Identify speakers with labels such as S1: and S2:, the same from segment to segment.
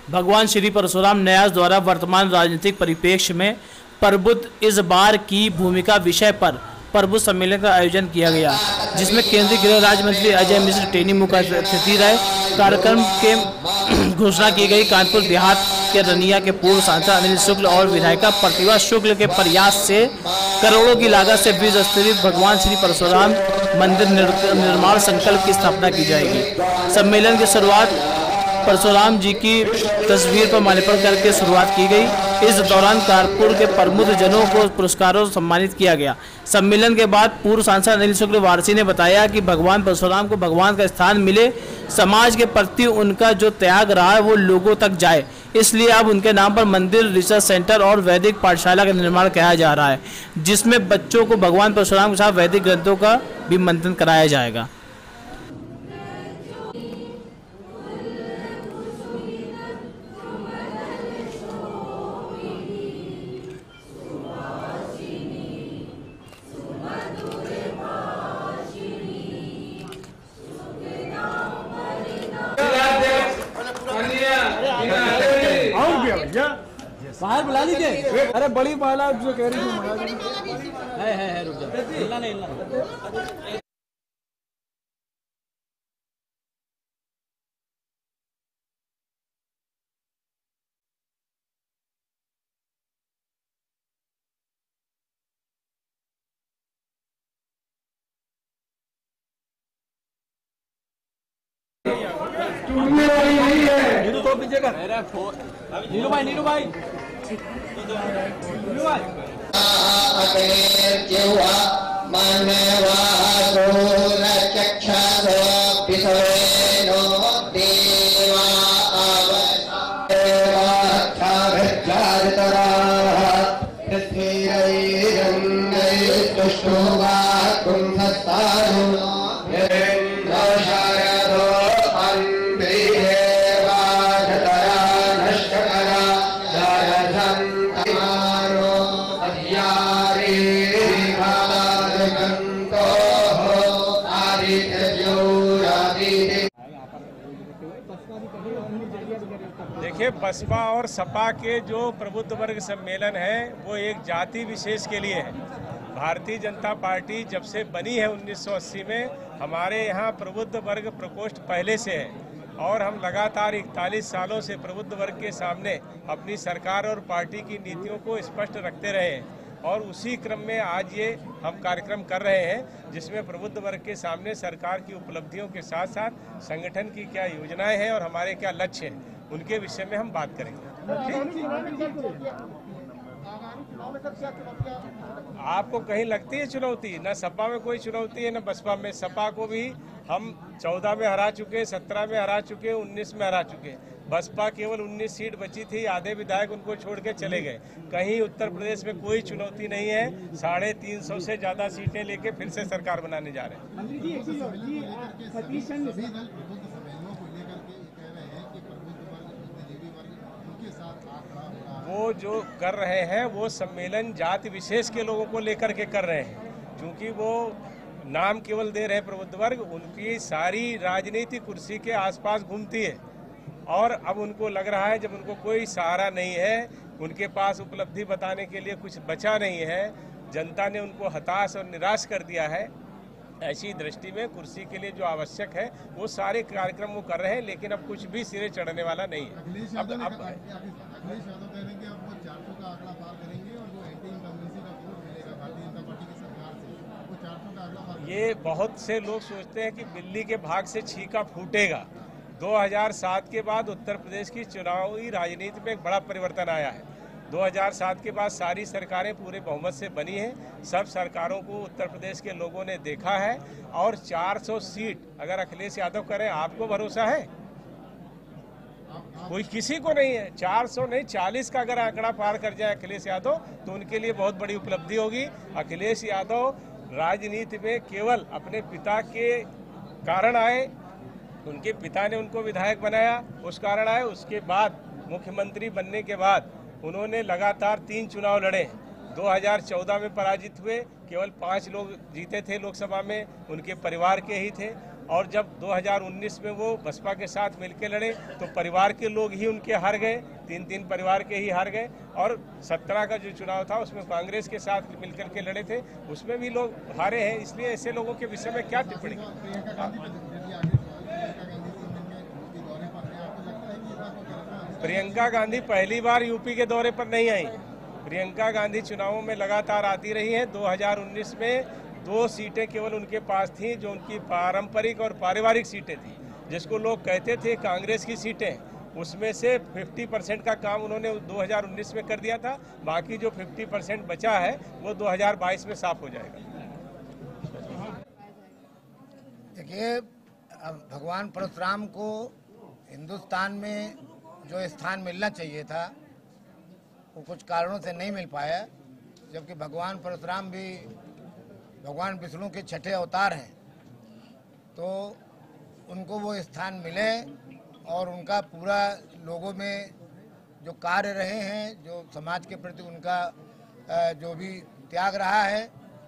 S1: भगवान श्री परशुराम न्यास द्वारा वर्तमान राजनीतिक परिप्रेक्ष्य में प्रबुद्ध इस बार की भूमिका विषय पर प्रबुद्ध सम्मेलन का आयोजन किया गया, जिसमें केंद्रीय गृह राज्य मंत्री अजय मिश्र टेनी मुख्य अतिथि रहे। कार्यक्रम के घोषणा की गई। कानपुर देहात के रनिया के पूर्व सांसद अनिल शुक्ल और विधायिका प्रतिभा शुक्ल के प्रयास से करोड़ों की लागत से ब्रिज स्थित भगवान श्री परशुराम मंदिर निर्माण संकल्प की स्थापना की जाएगी। सम्मेलन की शुरुआत परशुराम जी की तस्वीर पर माल्यार्पण करके शुरुआत की गई। इस दौरान कानपुर के प्रमुख जनों को पुरस्कारों से सम्मानित किया गया। सम्मेलन के बाद पूर्व सांसद अनिल शुक्ल वारसी ने बताया कि भगवान परशुराम को भगवान का स्थान मिले, समाज के प्रति उनका जो त्याग रहा है वो लोगों तक जाए, इसलिए अब उनके नाम पर मंदिर, रिसर्च सेंटर और वैदिक पाठशाला का निर्माण किया जा रहा है, जिसमें बच्चों को भगवान परशुराम के साथ वैदिक ग्रंथों का भी मंथन कराया जाएगा।
S2: बाहर बुला लीजिए। अरे बड़ी माला जो कह रही थी है रुक जा, हिलना नहीं हिलना। नीरू तो पीछे कर। नीरू भाई
S3: देखिए, बसपा और सपा के जो प्रबुद्ध वर्ग सम्मेलन है वो एक जाति विशेष के लिए है। भारतीय जनता पार्टी जब से बनी है 1980 में, हमारे यहाँ प्रबुद्ध वर्ग प्रकोष्ठ पहले से है और हम लगातार 41 सालों से प्रबुद्ध वर्ग के सामने अपनी सरकार और पार्टी की नीतियों को स्पष्ट रखते रहे हैं और उसी क्रम में आज ये हम कार्यक्रम कर रहे हैं, जिसमें प्रबुद्ध वर्ग के सामने सरकार की उपलब्धियों के साथ साथ संगठन की क्या योजनाएं हैं और हमारे क्या लक्ष्य हैं, उनके विषय में हम बात करेंगे। आपको कहीं लगती है चुनौती? न सपा में कोई चुनौती है न बसपा में। सपा को भी हम 14 में हरा चुके, 17 में हरा चुके, 19 में हरा चुके। बसपा केवल 19 सीट बची थी, आधे विधायक उनको छोड़ के चले गए। कहीं उत्तर प्रदेश में कोई चुनौती नहीं है। 350 से ज्यादा सीटें लेके फिर से सरकार बनाने जा रहे हैं। वो जो कर रहे हैं वो सम्मेलन जाति विशेष के लोगों को लेकर के कर रहे हैं, क्योंकि वो नाम केवल दे रहे हैं प्रबुद्ध वर्ग, उनकी सारी राजनीति कुर्सी के आसपास घूमती है और अब उनको लग रहा है जब उनको कोई सहारा नहीं है, उनके पास उपलब्धि बताने के लिए कुछ बचा नहीं है, जनता ने उनको हताश और निराश कर दिया है। ऐसी दृष्टि में कुर्सी के लिए जो आवश्यक है वो सारे कार्यक्रम वो कर रहे हैं, लेकिन अब कुछ भी सिरे चढ़ने वाला नहीं है। ये बहुत से लोग सोचते हैं कि बिल्ली के भाग से छींका फूटेगा। 2007 के बाद उत्तर प्रदेश की चुनावी राजनीति में एक बड़ा परिवर्तन आया है। 2007 के बाद सारी सरकारें पूरे बहुमत से बनी हैं। सब सरकारों को उत्तर प्रदेश के लोगों ने देखा है और 400 सीट अगर अखिलेश यादव करें, आपको भरोसा है? कोई किसी को नहीं है। 400 नहीं, 40 का अगर आंकड़ा पार कर जाए अखिलेश यादव तो उनके लिए बहुत बड़ी उपलब्धि होगी। अखिलेश यादव राजनीति में केवल अपने पिता के कारण आए, उनके पिता ने उनको विधायक बनाया, उस कारण आए। उसके बाद मुख्यमंत्री बनने के बाद उन्होंने लगातार 3 चुनाव लड़े। 2014 में पराजित हुए, केवल 5 लोग जीते थे लोकसभा में, उनके परिवार के ही थे। और जब 2019 में वो बसपा के साथ मिलकर लड़े तो परिवार के लोग ही उनके हार गए, 3 परिवार के ही हार गए। और 17 का जो चुनाव था उसमें कांग्रेस के साथ मिलकर के लड़े थे, उसमें भी लोग हारे हैं। इसलिए ऐसे लोगों के विषय में क्या टिप्पणी? प्रियंका गांधी पहली बार यूपी के दौरे पर नहीं आई। प्रियंका गांधी चुनावों में लगातार आती रही हैं। 2019 में 2 सीटें केवल उनके पास थीं जो उनकी पारंपरिक और पारिवारिक सीटें थीं, जिसको लोग कहते थे कांग्रेस की सीटें। उसमें से 50% का काम उन्होंने 2019 में कर दिया था। बाकी जो 50% बचा है वो 2022 में साफ हो जाएगा।
S4: देखिए, भगवान परशुराम को हिंदुस्तान में जो स्थान मिलना चाहिए था वो कुछ कारणों से नहीं मिल पाया, जबकि भगवान परशुराम भी भगवान विष्णु के 6ठे अवतार हैं, तो उनको वो स्थान मिले और उनका पूरा लोगों में जो कार्य रहे हैं, जो समाज के प्रति उनका जो भी त्याग रहा है,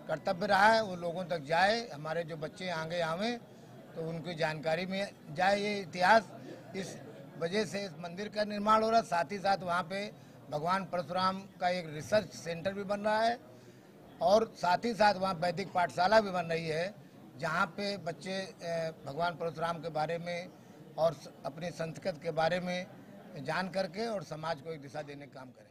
S4: कर्तव्य रहा है, वो लोगों तक जाए, हमारे जो बच्चे आगे आवें तो उनकी जानकारी में जाए ये इतिहास। इस वजह से इस मंदिर का निर्माण हो रहा है। साथ ही साथ वहाँ पे भगवान परशुराम का एक रिसर्च सेंटर भी बन रहा है और साथ ही साथ वहाँ वैदिक पाठशाला भी बन रही है, जहाँ पे बच्चे भगवान परशुराम के बारे में और अपनी संस्कृति के बारे में जान करके और समाज को एक दिशा देने का काम करें।